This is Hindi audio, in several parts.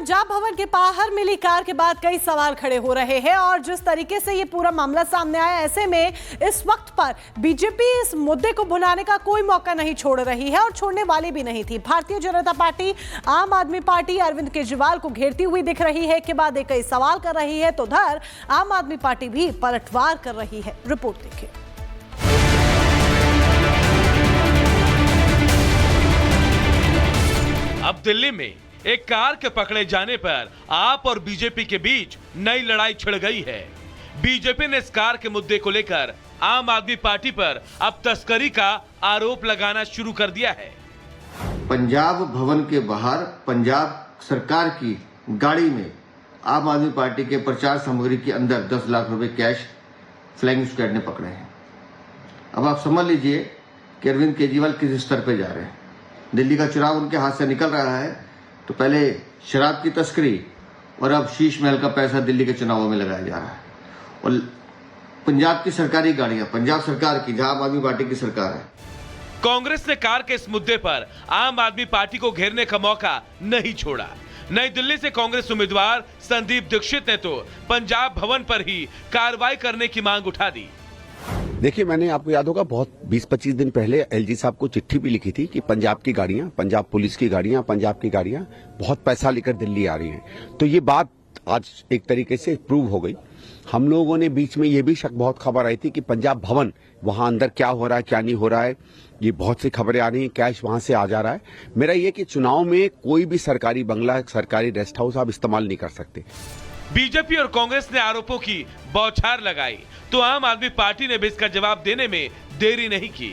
पंजाब भवन के बाहर मिली कार के बाद कई सवाल खड़े हो रहे हैं और जिस तरीके से ये पूरा मामला सामने आया, ऐसे में इस वक्त पर बीजेपी इस मुद्दे को भुनाने का कोई मौका नहीं छोड़ रही है और छोड़ने वाली भी नहीं थी। भारतीय जनता पार्टी आम आदमी पार्टी अरविंद केजरीवाल को घेरती हुई दिख रही है, के बाद कई सवाल कर रही है, तो उधर आम आदमी पार्टी भी पलटवार कर रही है। रिपोर्ट देखिए। अब दिल्ली में एक कार के पकड़े जाने पर आप और बीजेपी के बीच नई लड़ाई छिड़ गई है। बीजेपी ने इस कार के मुद्दे को लेकर आम आदमी पार्टी पर अब तस्करी का आरोप लगाना शुरू कर दिया है। पंजाब भवन के बाहर पंजाब सरकार की गाड़ी में आम आदमी पार्टी के प्रचार सामग्री के अंदर 10 लाख रुपए कैश फ्लाइंग स्क्वाड ने पकड़े हैं। अब आप समझ लीजिए कि अरविंद केजरीवाल किस स्तर पे जा रहे हैं। दिल्ली का चुनाव उनके हाथ से निकल रहा है, तो पहले शराब की तस्करी और अब शीश महल का पैसा दिल्ली के चुनावों में लगाया जा रहा है। और पंजाब की सरकारी गाड़ियां, पंजाब सरकार की, जहां आम आदमी पार्टी की सरकार है। कांग्रेस ने कार के इस मुद्दे पर आम आदमी पार्टी को घेरने का मौका नहीं छोड़ा। नई दिल्ली से कांग्रेस उम्मीदवार संदीप दीक्षित ने तो पंजाब भवन पर ही कार्रवाई करने की मांग उठा दी। देखिए, मैंने आपको याद होगा बहुत 20-25 दिन पहले एलजी साहब को चिट्ठी भी लिखी थी कि पंजाब की गाड़ियां, पंजाब पुलिस की गाड़ियां, पंजाब की गाड़ियां बहुत पैसा लेकर दिल्ली आ रही हैं। तो ये बात आज एक तरीके से प्रूव हो गई। हम लोगों ने बीच में ये भी शक बहुत खबर आई थी कि पंजाब भवन वहां अंदर क्या हो रहा है, क्या नहीं हो रहा है, ये बहुत सी खबरें आ रही हैं, कैश वहां से आ जा रहा है। मेरा ये कि चुनाव में कोई भी सरकारी बंगला, सरकारी रेस्ट हाउस आप इस्तेमाल नहीं कर सकते। बीजेपी और कांग्रेस ने आरोपों की बौछार लगाई, तो आम आदमी पार्टी ने भी इसका जवाब देने में देरी नहीं की।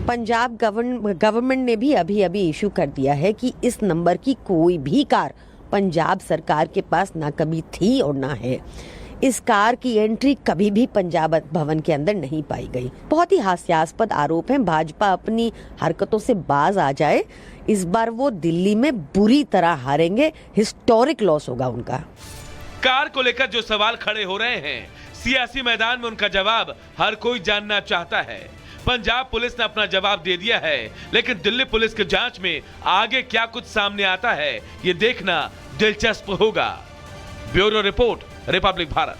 पंजाब गवर्नमेंट ने भी अभी इशू कर दिया है कि इस नंबर की कोई भी कार पंजाब सरकार के पास ना कभी थी और ना है। इस कार की एंट्री कभी भी पंजाब भवन के अंदर नहीं पाई गई। बहुत ही हास्यास्पद आरोप है। भाजपा अपनी हरकतों से बाज आ जाए, इस बार वो दिल्ली में बुरी तरह हारेंगे। हिस्टोरिक लॉस होगा उनका। कार को लेकर जो सवाल खड़े हो रहे हैं, सियासी मैदान में उनका जवाब हर कोई जानना चाहता है। पंजाब पुलिस ने अपना जवाब दे दिया है, लेकिन दिल्ली पुलिस की जांच में आगे क्या कुछ सामने आता है, ये देखना दिलचस्प होगा। Bureau report, Republic Bharat.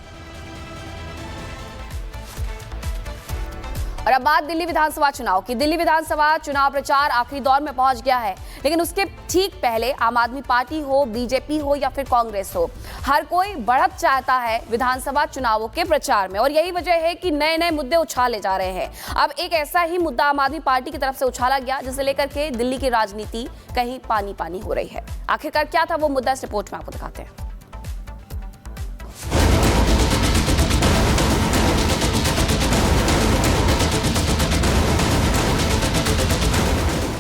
और अब बात दिल्ली विधानसभा चुनाव की। दिल्ली विधानसभा चुनाव प्रचार आखिरी दौर में पहुंच गया है, लेकिन उसके ठीक पहले आम आदमी पार्टी हो, बीजेपी हो या फिर कांग्रेस हो, हर कोई बढ़त चाहता है विधानसभा चुनावों के प्रचार में। और यही वजह है कि नए नए मुद्दे उछाले जा रहे हैं। अब एक ऐसा ही मुद्दा आम आदमी पार्टी की तरफ से उछाला गया, जिसे लेकर के दिल्ली की राजनीति कहीं पानी पानी हो रही है। आखिरकार क्या था वो मुद्दा, इस रिपोर्ट में आपको दिखाते हैं।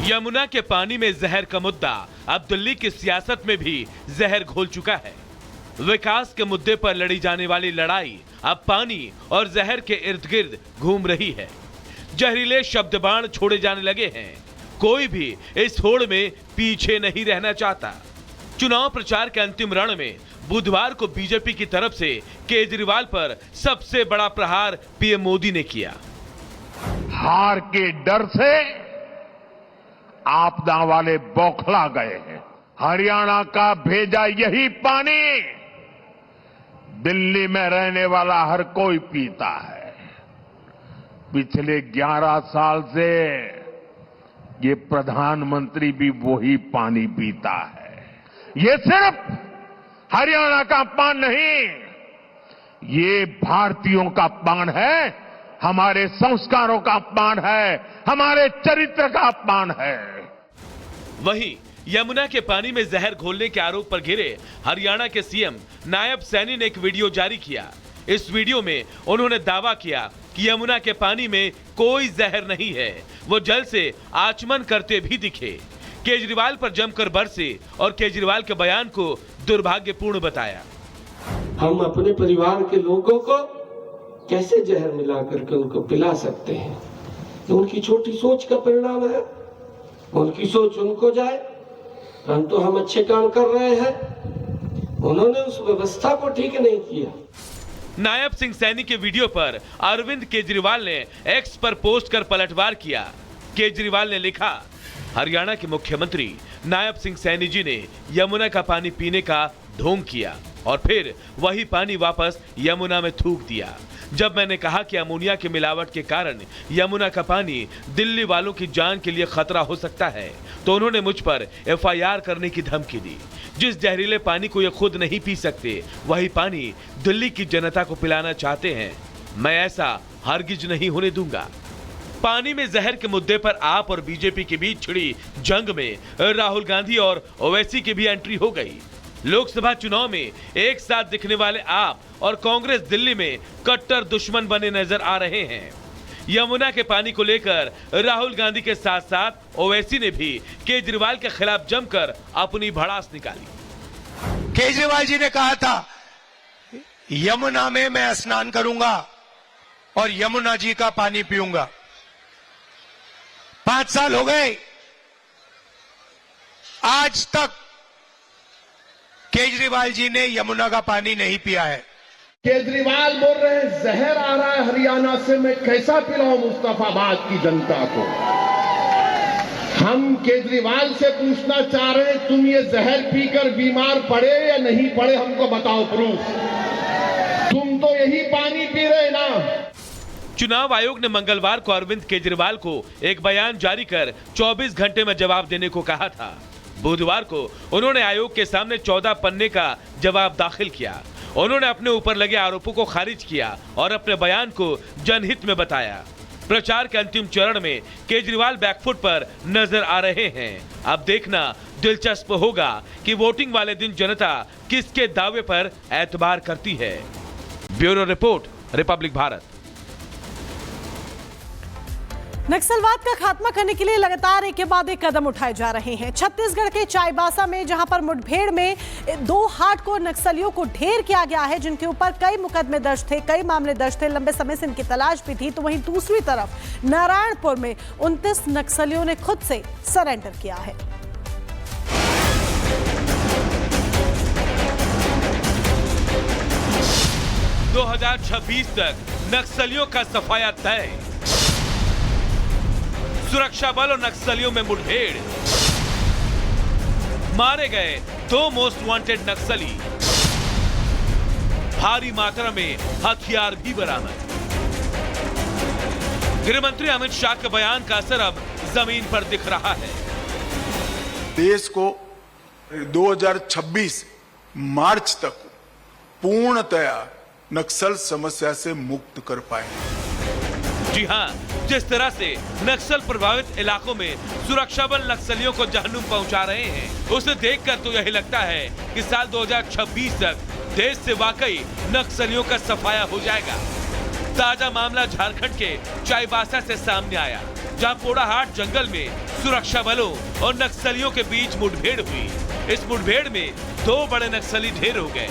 यमुना के पानी में जहर का मुद्दा अब दिल्ली की सियासत में भी जहर घोल चुका है। विकास के मुद्दे पर लड़ी जाने वाली लड़ाई अब पानी और जहर के इर्द गिर्द घूम रही है। जहरीले शब्द बाण छोड़े जाने लगे हैं। कोई भी इस होड़ में पीछे नहीं रहना चाहता। चुनाव प्रचार के अंतिम रण में बुधवार को बीजेपी की तरफ से केजरीवाल पर सबसे बड़ा प्रहार पीएम मोदी ने किया। हार के डर से आपदा वाले बौखला गए हैं। हरियाणा का भेजा यही पानी दिल्ली में रहने वाला हर कोई पीता है। पिछले 11 साल से ये प्रधानमंत्री भी वही पानी पीता है। ये सिर्फ हरियाणा का अपमान नहीं, ये भारतीयों का अपमान है, हमारे संस्कारों का अपमान है, हमारे चरित्र का अपमान है। वहीं यमुना के पानी में जहर घोलने के आरोप पर घिरे हरियाणा के सीएम नायब सैनी ने एक वीडियो जारी किया। इस वीडियो में उन्होंने दावा किया कि यमुना के पानी में कोई जहर नहीं है। वो जल से आचमन करते भी दिखे। केजरीवाल पर जमकर बरसे और केजरीवाल के बयान को दुर्भाग्यपूर्ण बताया। हम अपने परिवार के लोगों को कैसे जहर मिला करके उनको पिला सकते हैं? तो उनकी छोटी सोच का परिणाम है। उनकी सोच उनको जाए, परंतु हम अच्छे काम कर रहे हैं। उन्होंने उस व्यवस्था को ठीक नहीं किया। नायब सिंह सैनी के वीडियो पर अरविंद केजरीवाल ने एक्स पर पोस्ट कर पलटवार किया। केजरीवाल ने लिखा, हरियाणा के मुख्यमंत्री नायब सिंह सैनी जी ने यमुना का पानी पीने का ढोंग किया और फिर वही पानी वापस यमुना में थूक दिया। जब मैंने कहा कि अमोनिया की मिलावट के कारण यमुना का पानी दिल्ली वालों की जान के लिए खतरा हो सकता है, तो उन्होंने मुझ पर FIR करने की धमकी दी। जिस जहरीले पानी को ये खुद नहीं पी सकते, वही पानी दिल्ली की जनता को पिलाना चाहते हैं। मैं ऐसा हरगिज नहीं होने दूंगा। पानी में जहर के मुद्दे पर आप और बीजेपी के बीच छिड़ी जंग में राहुल गांधी और ओवैसी की भी एंट्री हो गई। लोकसभा चुनाव में एक साथ दिखने वाले आप और कांग्रेस दिल्ली में कट्टर दुश्मन बने नजर आ रहे हैं। यमुना के पानी को लेकर राहुल गांधी के साथ साथ ओवैसी ने भी केजरीवाल के खिलाफ जमकर अपनी भड़ास निकाली। केजरीवाल जी ने कहा था यमुना में मैं स्नान करूंगा और यमुना जी का पानी पीऊंगा। 5 साल हो गए, आज तक केजरीवाल जी ने यमुना का पानी नहीं पिया है। केजरीवाल बोल रहे हैं जहर आ रहा है हरियाणा से, मैं कैसा पिलाऊं मुस्तफाबाद की जनता को। हम केजरीवाल से पूछना चाह रहे हैं, तुम ये जहर पीकर बीमार पड़े या नहीं पड़े, हमको बताओ प्रूफ। तुम तो यही पानी पी रहे ना। चुनाव आयोग ने मंगलवार को अरविंद केजरीवाल को एक बयान जारी कर 24 घंटे में जवाब देने को कहा था। बुधवार को उन्होंने आयोग के सामने 14 पन्ने का जवाब दाखिल किया। उन्होंने अपने ऊपर लगे आरोपों को खारिज किया और अपने बयान को जनहित में बताया। प्रचार के अंतिम चरण में केजरीवाल बैकफुट पर नजर आ रहे हैं। अब देखना दिलचस्प होगा कि वोटिंग वाले दिन जनता किसके दावे पर एतबार करती है। Bureau report, Republic Bharat. नक्सलवाद का खात्मा करने के लिए लगातार एक के बाद एक कदम उठाए जा रहे हैं। छत्तीसगढ़ के चाईबासा में जहां पर मुठभेड़ में 2 हार्डकोर नक्सलियों को ढेर किया गया है, जिनके ऊपर कई मुकदमे दर्ज थे, कई मामले दर्ज थे, लंबे समय से इनकी तलाश भी थी, तो वहीं दूसरी तरफ नारायणपुर में 29 नक्सलियों ने खुद से सरेंडर किया है। – 2026 तक नक्सलियों का सफाया तय। सुरक्षा बल और नक्सलियों में मुठभेड़, मारे गए 2 मोस्ट वांटेड नक्सली, भारी मात्रा में हथियार भी बरामद। गृह मंत्री अमित शाह के बयान का असर अब जमीन पर दिख रहा है। देश को 2026 मार्च तक पूर्णतया नक्सल समस्या से मुक्त कर पाएंगे। जी हां, जिस तरह से नक्सल प्रभावित इलाकों में सुरक्षा बल नक्सलियों को जहन्नुम पहुंचा रहे हैं, उसे देखकर तो यही लगता है कि साल 2026 तक देश से वाकई नक्सलियों का सफाया हो जाएगा। ताजा मामला झारखंड के चाईबासा से सामने आया, जहां पोड़ाहाट जंगल में सुरक्षा बलों और नक्सलियों के बीच मुठभेड़ हुई। इस मुठभेड़ में 2 बड़े नक्सली ढेर हो गए।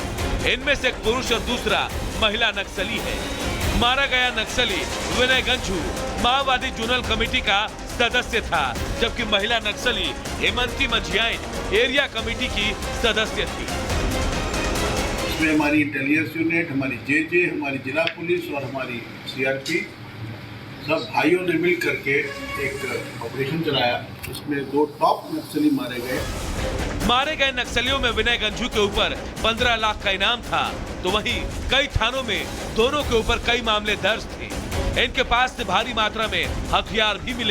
इनमें से एक पुरुष और दूसरा महिला नक्सली है। मारा गया नक्सली विनय गंझू माओवादी जोनल कमेटी का सदस्य था, जबकि महिला नक्सली हेमंती मझियाइन एरिया कमेटी की सदस्य थी। इसमें हमारी इंटेलिजेंस यूनिट, हमारी जेजे, हमारी जिला पुलिस और हमारी CRP सब भाइयों ने मिल करके एक ऑपरेशन चलाया। उसमें 2 टॉप नक्सली मारे गए। मारे गए नक्सलियों में विनय गंझू के ऊपर 15 लाख का इनाम था, तो वहीं कई थानों में दोनों के ऊपर कई मामले दर्ज थे। इनके पास से भारी मात्रा में हथियार भी मिले।